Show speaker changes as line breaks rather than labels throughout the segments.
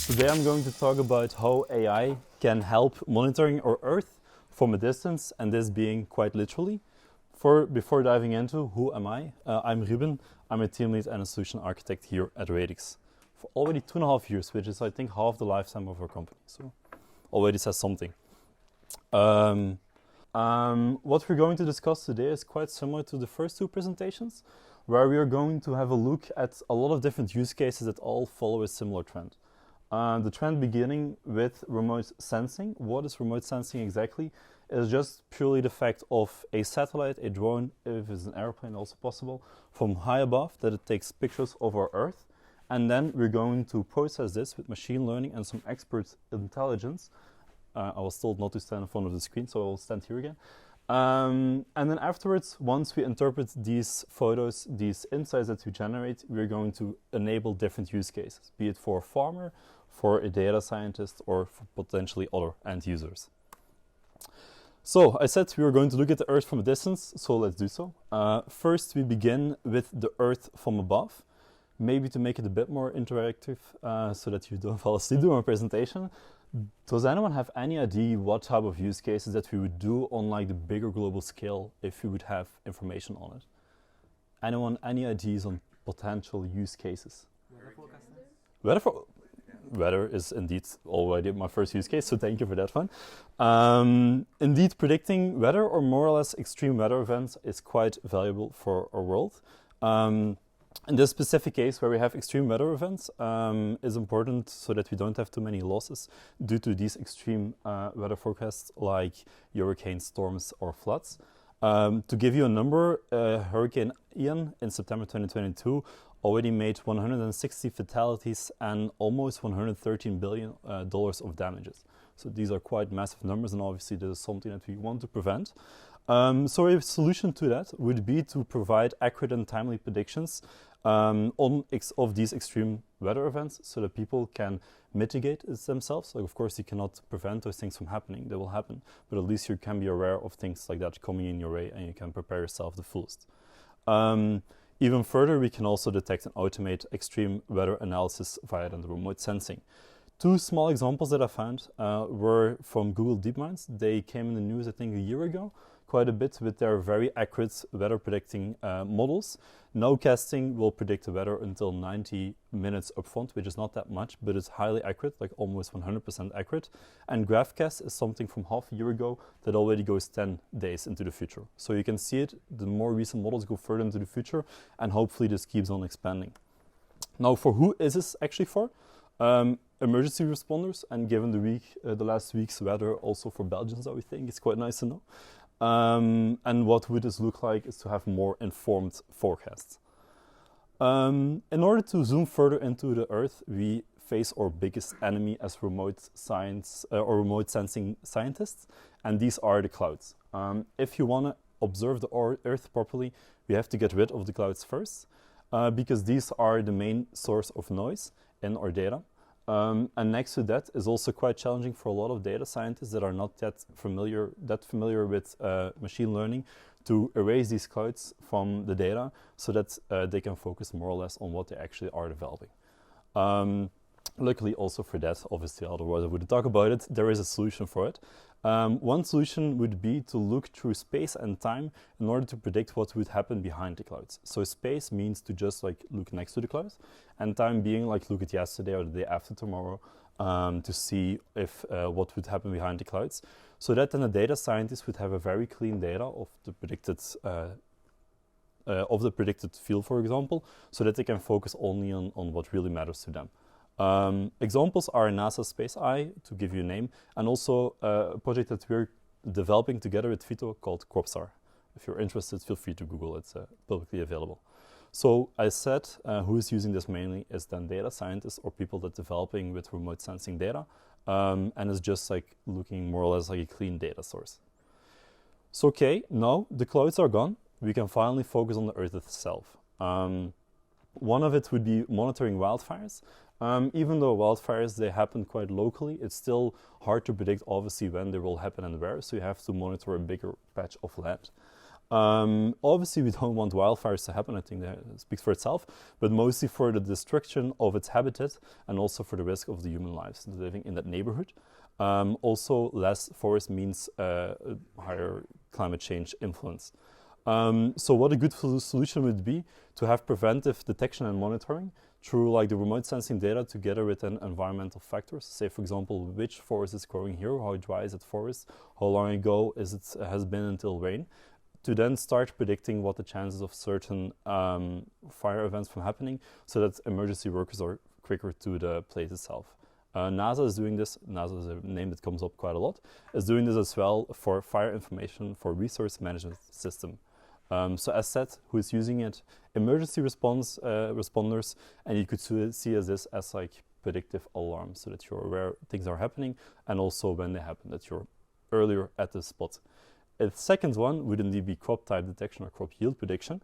Today I'm going to talk about how AI can help monitoring our Earth from a distance, and this being quite literally. Before diving into who am I, I'm Ruben. I'm a team lead and a solution architect here at Radix for already 2.5 years, which is I think half the lifetime of our company. So already says something. What we're going to discuss today is quite similar to the first two presentations, where we are going to have a look at a lot of different use cases that all follow a similar trend. The trend beginning with remote sensing. What is remote sensing exactly? It's just purely the fact of a satellite, a drone, if it's an airplane also possible, from high above, that it takes pictures of our Earth. And then we're going to process this with machine learning and some expert intelligence. I was told not to stand in front of the screen, so I'll stand here again. And then afterwards, once we interpret these photos, these insights that we generate, we're going to enable different use cases, be it for a farmer, for a data scientist, or for potentially other end users. So I said we were going to look at the Earth from a distance, so let's do so. First, we begin with the Earth from above, maybe to make it a bit more interactive so that you don't fall asleep during my presentation. Does anyone have any idea what type of use cases that we would do on like the bigger global scale if we would have information on it? Anyone, any ideas on potential use cases?
Weather forecasting?
Weather is indeed already my first use case, so thank you for that one. Indeed, predicting weather or more or less extreme weather events is quite valuable for our world. In this specific case where we have extreme weather events is important so that we don't have too many losses due to these extreme weather forecasts like hurricane storms or floods. To give you a number, Hurricane Ian in September 2022 already made 160 fatalities and almost $113 billion of damages. So these are quite massive numbers, and obviously this is something that we want to prevent. So a solution to that would be to provide accurate and timely predictions of these extreme weather events so that people can mitigate it themselves. Like, of course, you cannot prevent those things from happening. They will happen. But at least you can be aware of things like that coming in your way, and you can prepare yourself the fullest. Even further, we can also detect and automate extreme weather analysis via the remote sensing. Two small examples that I found were from Google DeepMinds. They came in the news, I think, a year ago, quite a bit with their very accurate weather predicting models. Nowcasting will predict the weather until 90 minutes upfront, which is not that much, but it's highly accurate, like almost 100% accurate. And GraphCast is something from half a year ago that already goes 10 days into the future. So you can see it, the more recent models go further into the future, and hopefully this keeps on expanding. Now, for who is this actually for? Emergency responders, and given the last week's weather, also for Belgians, I would think it's quite nice to know. And what would this look like is to have more informed forecasts. In order to zoom further into the Earth, we face our biggest enemy as remote science or remote sensing scientists, and these are the clouds. If you want to observe the Earth properly, we have to get rid of the clouds first, because these are the main source of noise in our data. And next to that is also quite challenging for a lot of data scientists that are not yet familiar with machine learning to erase these clouds from the data so that they can focus more or less on what they actually are developing. Luckily also for that, obviously otherwise I wouldn't talk about it, there is a solution for it. One solution would be to look through space and time in order to predict what would happen behind the clouds. So space means to just like look next to the clouds, and time being like look at yesterday or the day after tomorrow to see if what would happen behind the clouds. So that then a data scientist would have a very clean data of the predicted field, for example, so that they can focus only on what really matters to them. Examples are NASA Space Eye, to give you a name, and also a project that we're developing together with Vito called CropStar. If you're interested, feel free to Google, it's publicly available. So I said who is using this mainly is then data scientists or people that are developing with remote sensing data, and it's just like looking more or less like a clean data source. So okay, now the clouds are gone, we can finally focus on the Earth itself. One of it would be monitoring wildfires. Even though wildfires, they happen quite locally, it's still hard to predict obviously when they will happen and where, so you have to monitor a bigger patch of land. Obviously, we don't want wildfires to happen. I think that speaks for itself, but mostly for the destruction of its habitat and also for the risk of the human lives living in that neighborhood. Also, less forest means higher climate change influence. So what a good solution would be to have preventive detection and monitoring through like the remote sensing data together with an environmental factors. Say, for example, which forest is growing here, how dry is that forest, how long ago has been until rain, to then start predicting what the chances of certain fire events from happening so that emergency workers are quicker to the place itself. NASA is doing this. NASA is a name that comes up quite a lot. Is doing this as well for fire information for resource management system. So as said, who is using it? Emergency response responders, and you could see this as like predictive alarms, so that you're aware things are happening, and also when they happen, that you're earlier at the spot. A second one would indeed be crop type detection or crop yield prediction.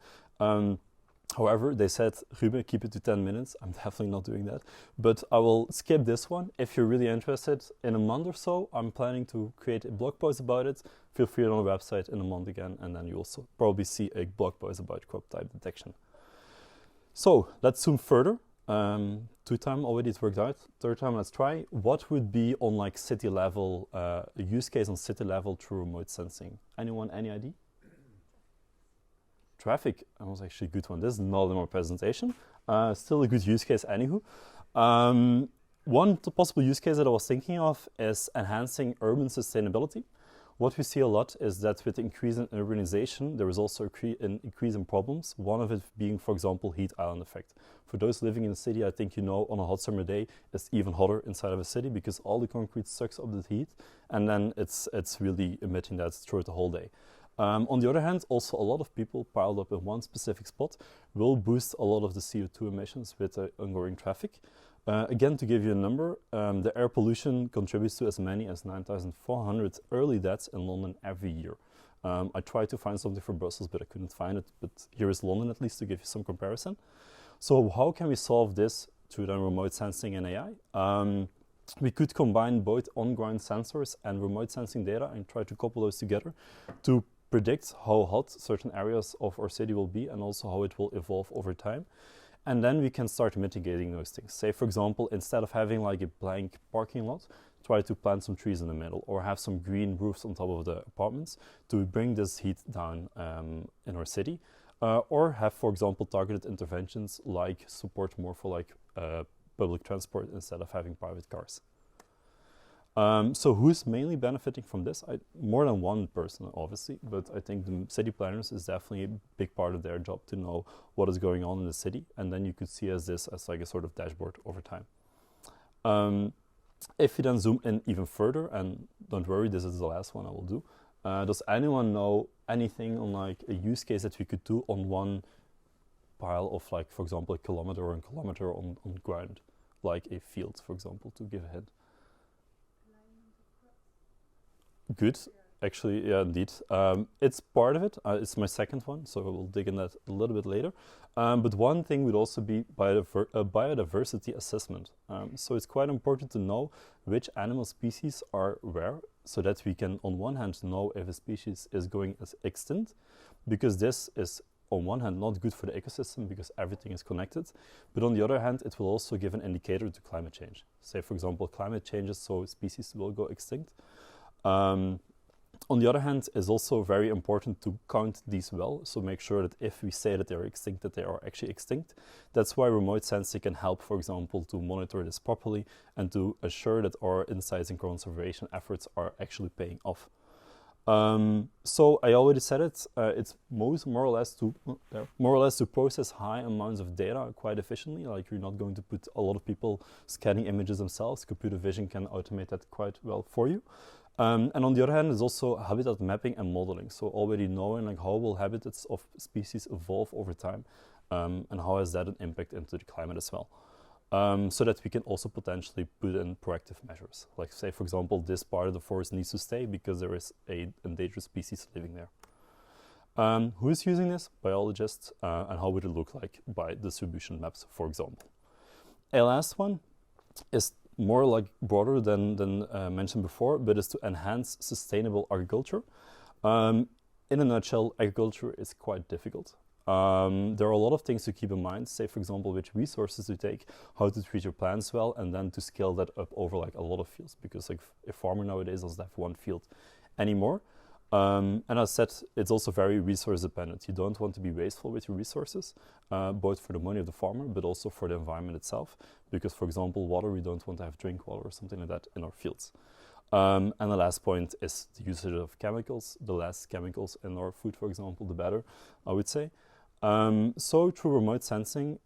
However, they said, Ruben, keep it to 10 minutes. I'm definitely not doing that. But I will skip this one. If you're really interested, in a month or so, I'm planning to create a blog post about it. Feel free on the website in a month again, and then you also probably see a blog post about crop type detection. So let's zoom further. 2 times already it worked out. 3rd time, let's try. What would be on like city level, a use case on city level through remote sensing? Anyone, any idea? Traffic, that was actually a good one. This is not in my presentation. Still a good use case anywho. One possible use case that I was thinking of is enhancing urban sustainability. What we see a lot is that with increase in urbanization, there is also an increase in problems. One of it being, for example, heat island effect. For those living in the city, I think you know on a hot summer day, it's even hotter inside of a city because all the concrete sucks up the heat, and then it's really emitting that throughout the whole day. On the other hand, also a lot of people piled up in one specific spot will boost a lot of the CO2 emissions with the ongoing traffic. Again, to give you a number, the air pollution contributes to as many as 9,400 early deaths in London every year. I tried to find something for Brussels, but I couldn't find it. But here is London, at least, to give you some comparison. So how can we solve this through the remote sensing and AI? We could combine both on-ground sensors and remote sensing data and try to couple those together to predict how hot certain areas of our city will be and also how it will evolve over time. And then we can start mitigating those things. Say, for example, instead of having like a blank parking lot, try to plant some trees in the middle or have some green roofs on top of the apartments to bring this heat down in our city. Or have, for example, targeted interventions like support more for like public transport instead of having private cars. So who's mainly benefiting from this? More than one person, obviously, but I think the city planners is definitely a big part of their job to know what is going on in the city, and then you could see this as like a sort of dashboard over time. If you then zoom in even further, and don't worry, this is the last one I will do. Does anyone know anything on like a use case that we could do on one pile of like, for example, a kilometer or a kilometer on ground, like a field, for example, to give a hint? Good, actually, yeah, indeed. It's part of it. It's my second one, so I will dig in that a little bit later. But one thing would also be biodiversity assessment. So it's quite important to know which animal species are where, so that we can, on one hand, know if a species is going extinct, because this is, on one hand, not good for the ecosystem because everything is connected, but on the other hand, it will also give an indicator to climate change. Say, for example, climate changes, so species will go extinct. On the other hand, it's also very important to count these well, so make sure that if we say that they are extinct, that they are actually extinct. That's why remote sensing can help, for example, to monitor this properly and to assure that our insights and conservation efforts are actually paying off. So I already said it, it's more or less to process high amounts of data quite efficiently. Like, you're not going to put a lot of people scanning images themselves. Computer vision can automate that quite well for you. And on the other hand, there's also habitat mapping and modeling. So already knowing like how will habitats of species evolve over time, and how has that an impact into the climate as well. So that we can also potentially put in proactive measures. Like, say, for example, this part of the forest needs to stay because there is an endangered species living there. Who is using this? Biologists. And how would it look like by distribution maps, for example. A last one is more like broader than mentioned before, but is to enhance sustainable agriculture. in a nutshell, agriculture is quite difficult. There are a lot of things to keep in mind. Say, for example, which resources to take, how to treat your plants well, and then to scale that up over like a lot of fields. Because like a farmer nowadays doesn't have one field anymore. And as I said, it's also very resource dependent. You don't want to be wasteful with your resources, both for the money of the farmer, but also for the environment itself. Because, for example, water, we don't want to have drink water or something like that in our fields. And the last point is the usage of chemicals. The less chemicals in our food, for example, the better, I would say. So through remote sensing,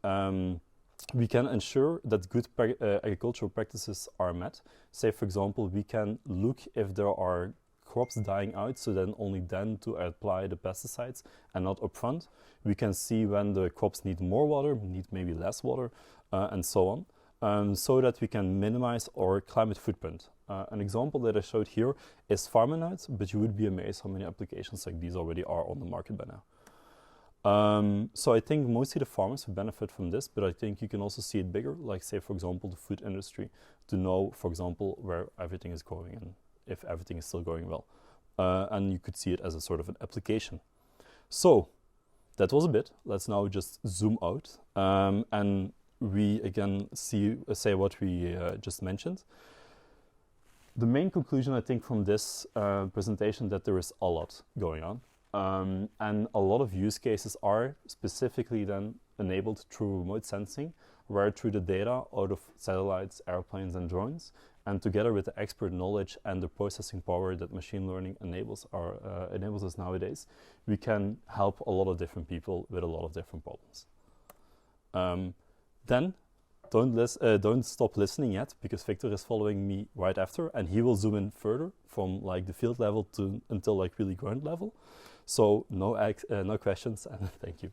we can ensure that good agricultural practices are met. Say, for example, we can look if there are crops dying out, so then only then to apply the pesticides and not upfront. We can see when the crops need more water, need maybe less water, and so on, so that we can minimize our climate footprint. An example that I showed here is Farminout, but you would be amazed how many applications like these already are on the market by now. So I think mostly the farmers would benefit from this, but I think you can also see it bigger, like say, for example, the food industry, to know, for example, where everything is going and if everything is still going well. And you could see it as a sort of an application. So that was a bit. Let's now just zoom out and we again say what we just mentioned. The main conclusion, I think, from this presentation that there is a lot going on. And a lot of use cases are specifically then enabled through remote sensing, where through the data out of satellites, airplanes and drones, and together with the expert knowledge and the processing power that machine learning enables us nowadays, we can help a lot of different people with a lot of different problems. Then don't stop listening yet, because Victor is following me right after, and he will zoom in further from like the field level until like really ground level. So no questions, and thank you.